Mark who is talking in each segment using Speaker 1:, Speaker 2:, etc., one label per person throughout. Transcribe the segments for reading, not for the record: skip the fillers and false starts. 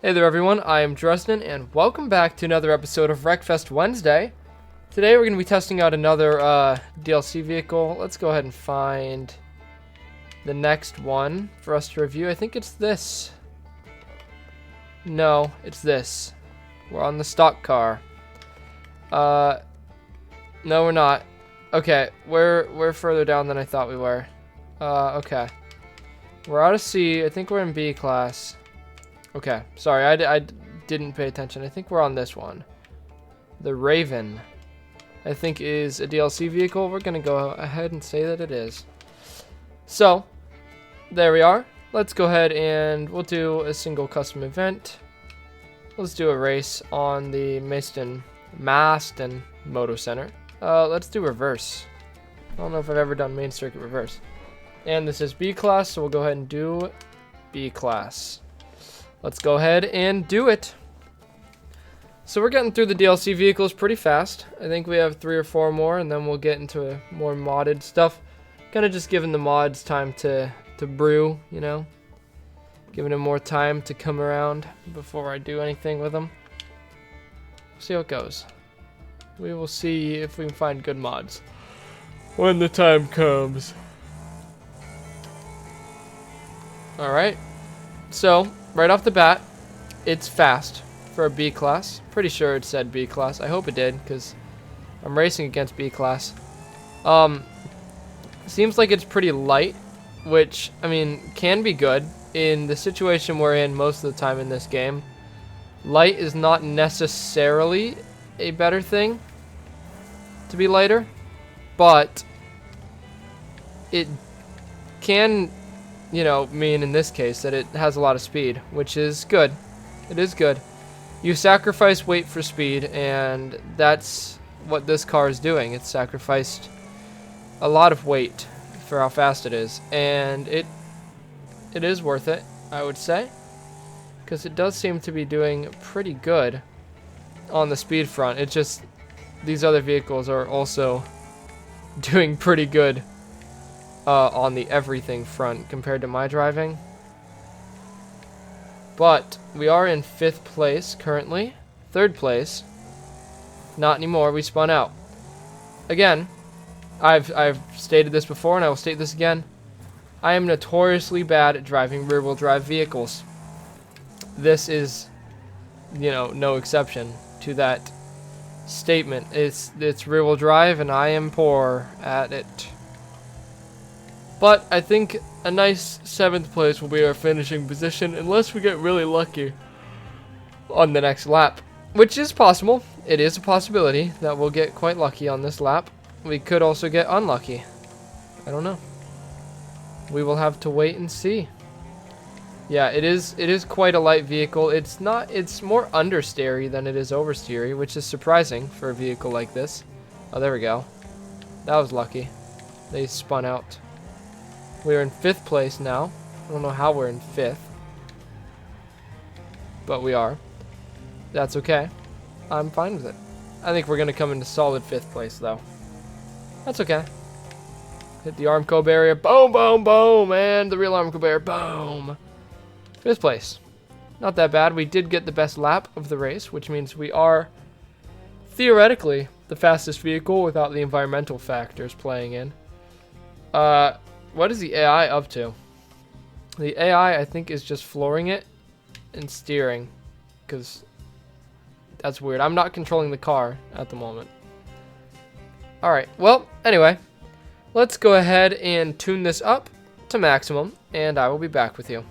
Speaker 1: Hey there everyone, I am Dresden, and welcome back to another episode of Wreckfest Wednesday. Today we're going to be testing out another DLC vehicle. Let's go ahead and find the next one for us to review. I think it's this. No, it's this. We're on the stock car. No we're not. Okay, we're further down than I thought we were. Okay. We're out of C. I think we're in B class. Okay, sorry, I didn't pay attention. I think we're on this one. The Raven, I think, is a DLC vehicle. We're going to go ahead and say that it is. So, there we are. Let's go ahead and we'll do a single custom event. Let's do a race on the Maston Moto Center. Let's do reverse. I don't know if I've ever done main circuit reverse. And this is B class, so we'll go ahead and do B class. Let's go ahead and do it. So we're getting through the DLC vehicles pretty fast. I think we have 3 or 4 more, and then we'll get into more modded stuff. Kind of just giving the mods time to brew, you know. Giving them more time to come around before I do anything with them. See how it goes. We will see if we can find good mods when the time comes. Alright. So, right off the bat, it's fast for a B class. Pretty sure it said B class. I hope it did, because I'm racing against B class. Seems like it's pretty light, which, I mean, can be good. In the situation we're in most of the time in this game, light is not necessarily a better thing to be lighter, but it can, you know, mean in this case that it has a lot of speed, which is good. It is good. You sacrifice weight for speed, and that's what this car is doing. It's sacrificed a lot of weight for how fast it is, and it is worth it, I would say, because it does seem to be doing pretty good on the speed front. It's just these other vehicles are also doing pretty good on the everything front compared to my driving. But we are in 5th place currently. 3rd place. Not anymore. We spun out. Again, I've stated this before, and I will state this again. I am notoriously bad at driving rear-wheel drive vehicles. This is, you know, no exception to that statement. It's rear-wheel drive, and I am poor at it. But I think a nice 7th place will be our finishing position, unless we get really lucky on the next lap, which is possible. It is a possibility that we'll get quite lucky on this lap. We could also get unlucky. I don't know. We will have to wait and see. Yeah, it is quite a light vehicle. It's more understeery than it is oversteery, which is surprising for a vehicle like this. Oh, there we go. That was lucky. They spun out. We're in 5th place now. I don't know how we're in 5th. But we are. That's okay. I'm fine with it. I think we're going to come into solid 5th place, though. That's okay. Hit the Armco barrier. Boom, boom, boom. And the real Armco barrier. Boom. 5th place. Not that bad. We did get the best lap of the race, which means we are theoretically the fastest vehicle without the environmental factors playing in. What is the AI up to? The AI, I think, is just flooring it and steering, because that's weird. I'm not controlling the car at the moment. Alright, well, anyway, let's go ahead and tune this up to maximum, and I will be back with you.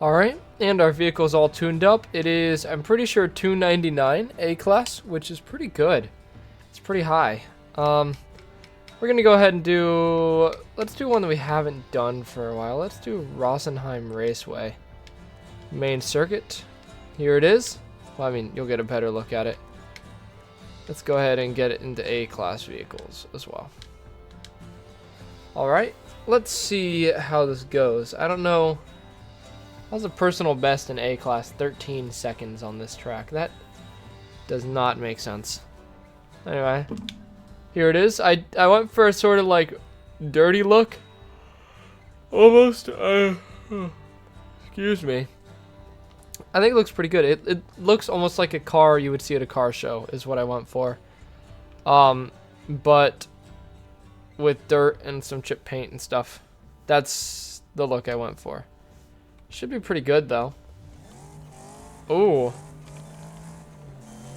Speaker 1: Alright, and our vehicle's all tuned up. It is, I'm pretty sure, 299 A-class, which is pretty good. It's pretty high. We're going to go ahead and do... Let's do one that we haven't done for a while. Let's do Rosenheim Raceway. Main circuit. Here it is. Well, I mean, you'll get a better look at it. Let's go ahead and get it into A-class vehicles as well. Alright, let's see how this goes. I don't know... How's a personal best in A-class? 13 seconds on this track. That does not make sense. Anyway, here it is. I went for a sort of like dirty look. Almost. Excuse me. I think it looks pretty good. It looks almost like a car you would see at a car show is what I went for. But with dirt and some chip paint and stuff. That's the look I went for. Should be pretty good, though. Ooh.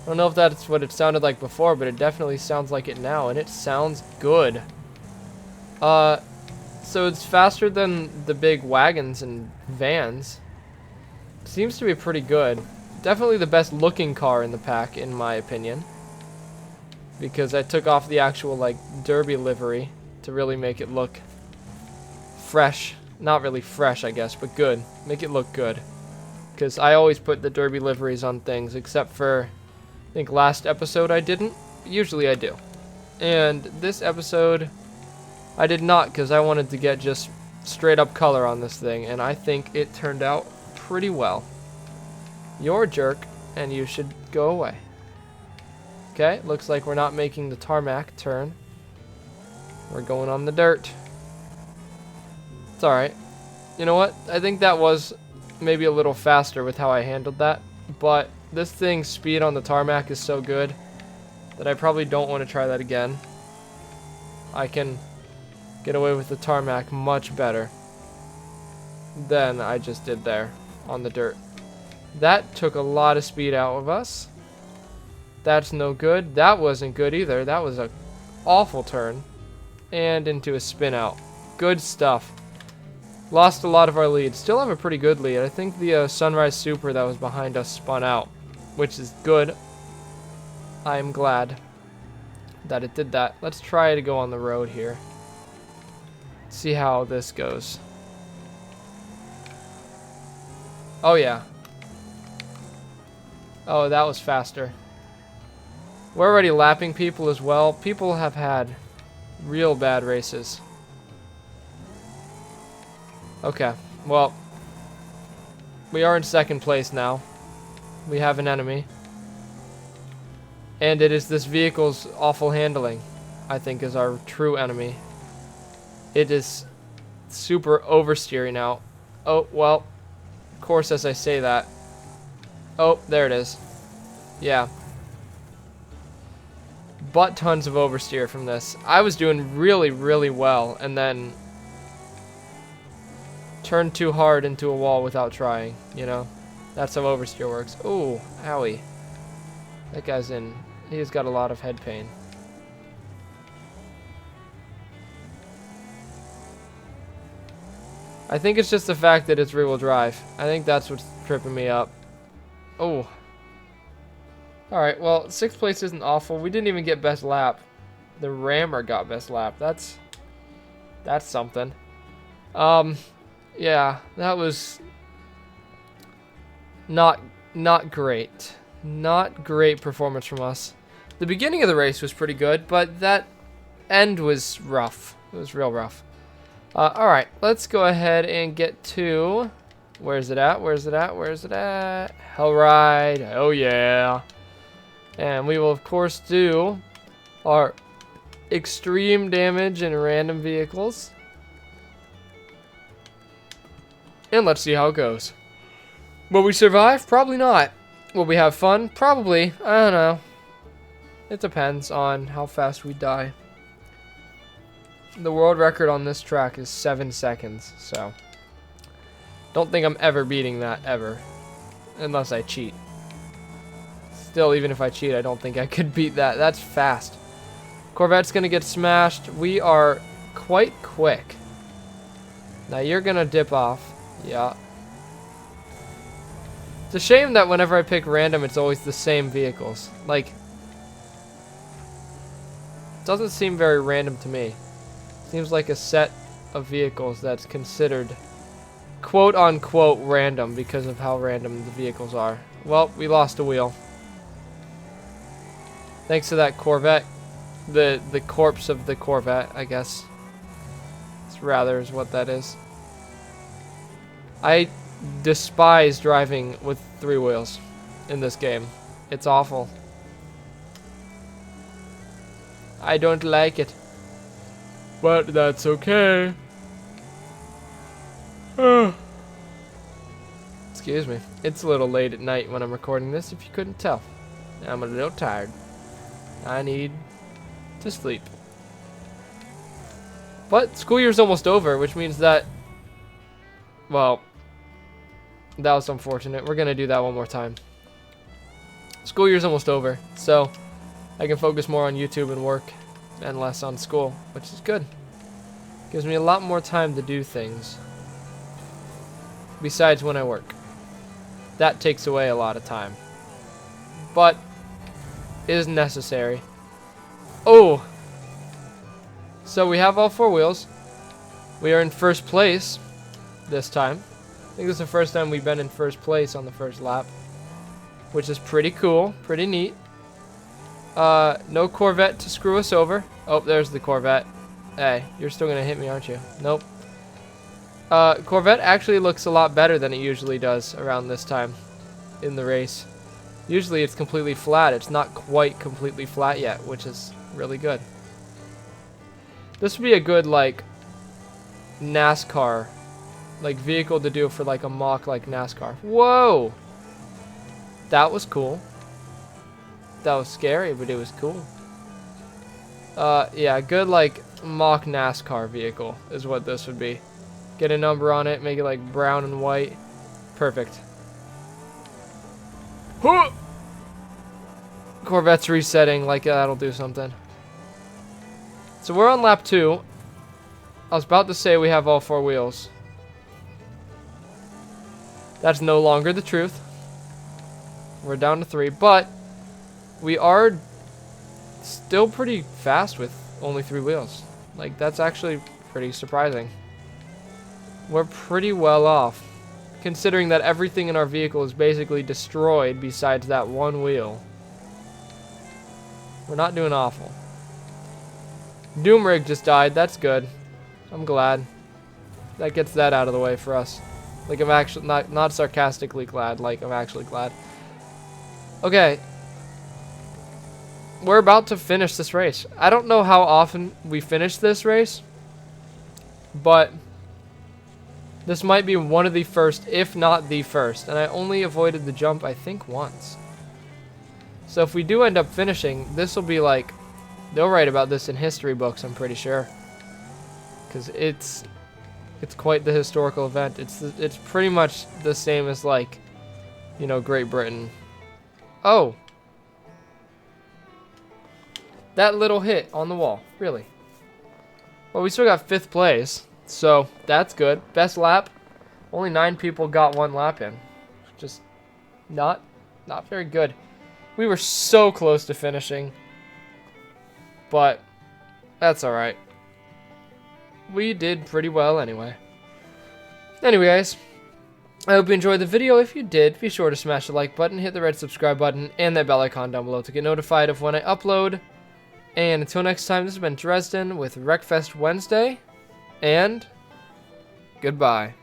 Speaker 1: I don't know if that's what it sounded like before, but it definitely sounds like it now, and it sounds good. So it's faster than the big wagons and vans. Seems to be pretty good. Definitely the best looking car in the pack, in my opinion. Because I took off the actual, like, derby livery to really make it look fresh. Not really fresh, I guess, but good. Make it look good. Because I always put the derby liveries on things, except for, I think last episode I didn't. Usually I do. And this episode, I did not, because I wanted to get just straight up color on this thing, and I think it turned out pretty well. You're a jerk, and you should go away. Okay, looks like we're not making the tarmac turn. We're going on the dirt. It's alright. You know what? I think that was maybe a little faster with how I handled that. But this thing's speed on the tarmac is so good that I probably don't want to try that again. I can get away with the tarmac much better than I just did there on the dirt. That took a lot of speed out of us. That's no good. That wasn't good either. That was an awful turn. And into a spin out. Good stuff. Lost a lot of our lead. Still have a pretty good lead. I think the Sunrise Super that was behind us spun out, which is good. I am glad that it did that. Let's try to go on the road here. See how this goes. Oh, yeah. Oh, that was faster. We're already lapping people as well. People have had real bad races. Okay, well, we are in second place now. We have an enemy. And it is this vehicle's awful handling, I think, is our true enemy. It is super oversteering out. Oh, well, of course, as I say that. Oh, there it is. Yeah. But tons of oversteer from this. I was doing really, really well, and then turned too hard into a wall without trying, you know? That's how oversteer works. Ooh, owie. That guy's in. He's got a lot of head pain. I think it's just the fact that it's rear-wheel drive. I think that's what's tripping me up. Oh. Alright, well, 6th place isn't awful. We didn't even get best lap. The Rammer got best lap. That's something. Yeah, that was not great. Not great performance from us. The beginning of the race was pretty good, but that end was rough. It was real rough. Alright, let's go ahead and get to... Where's it at? Where's it at? Where's it at? Hellride. Oh, yeah. And we will, of course, do our extreme damage in random vehicles. And let's see how it goes. Will we survive? Probably not. Will we have fun? Probably. I don't know. It depends on how fast we die. The world record on this track is 7 seconds, so don't think I'm ever beating that, ever. Unless I cheat. Still, even if I cheat, I don't think I could beat that. That's fast. Corvette's gonna get smashed. We are quite quick. Now you're gonna dip off. Yeah. It's a shame that whenever I pick random, it's always the same vehicles. Like, it doesn't seem very random to me. Seems like a set of vehicles that's considered quote-unquote random because of how random the vehicles are. Well, we lost a wheel. Thanks to that Corvette. The corpse of the Corvette, I guess. It's rather is what that is. I despise driving with 3 wheels in this game. It's awful. I don't like it. But that's okay. Excuse me. It's a little late at night when I'm recording this, if you couldn't tell. I'm a little tired. I need to sleep. But school year's almost over, which means that, well, that was unfortunate. We're gonna do that one more time. School year's almost over, so I can focus more on YouTube and work and less on school, which is good. Gives me a lot more time to do things besides when I work. That takes away a lot of time, but is necessary. Oh, so we have all 4 wheels. We are in first place this time. I think this is the first time we've been in first place on the first lap, which is pretty cool, pretty neat. No Corvette to screw us over. Oh, there's the Corvette. Hey, you're still gonna hit me, aren't you? Nope. Corvette actually looks a lot better than it usually does around this time in the race. Usually it's completely flat. It's not quite completely flat yet, which is really good. This would be a good, like, NASCAR, like, vehicle to do for, like, a mock, like, NASCAR. Whoa! That was cool. That was scary, but it was cool. Yeah, good, like, mock NASCAR vehicle is what this would be. Get a number on it, make it, like, brown and white. Perfect. Huh! Corvette's resetting, like, that'll do something. So we're on lap 2. I was about to say we have all 4 wheels. That's no longer the truth. We're down to 3, but we are still pretty fast with only 3 wheels. Like, that's actually pretty surprising. We're pretty well off, considering that everything in our vehicle is basically destroyed besides that one wheel. We're not doing awful. Doomrig just died. That's good. I'm glad. That gets that out of the way for us. Like, I'm actually not sarcastically glad. Like, I'm actually glad. Okay. We're about to finish this race. I don't know how often we finish this race, but this might be one of the first, if not the first. And I only avoided the jump, I think, once. So if we do end up finishing, this will be like, they'll write about this in history books, I'm pretty sure. Because it's quite the historical event. It's pretty much the same as, like, you know, Great Britain. Oh. That little hit on the wall, really. Well, we still got 5th place, so that's good. Best lap. Only 9 people got 1 lap in. Just not very good. We were so close to finishing, but that's alright. We did pretty well anyway. Anyway, guys, I hope you enjoyed the video. If you did, be sure to smash the like button, hit the red subscribe button, and that bell icon down below to get notified of when I upload. And until next time, this has been Dresden with Wreckfest Wednesday, and goodbye.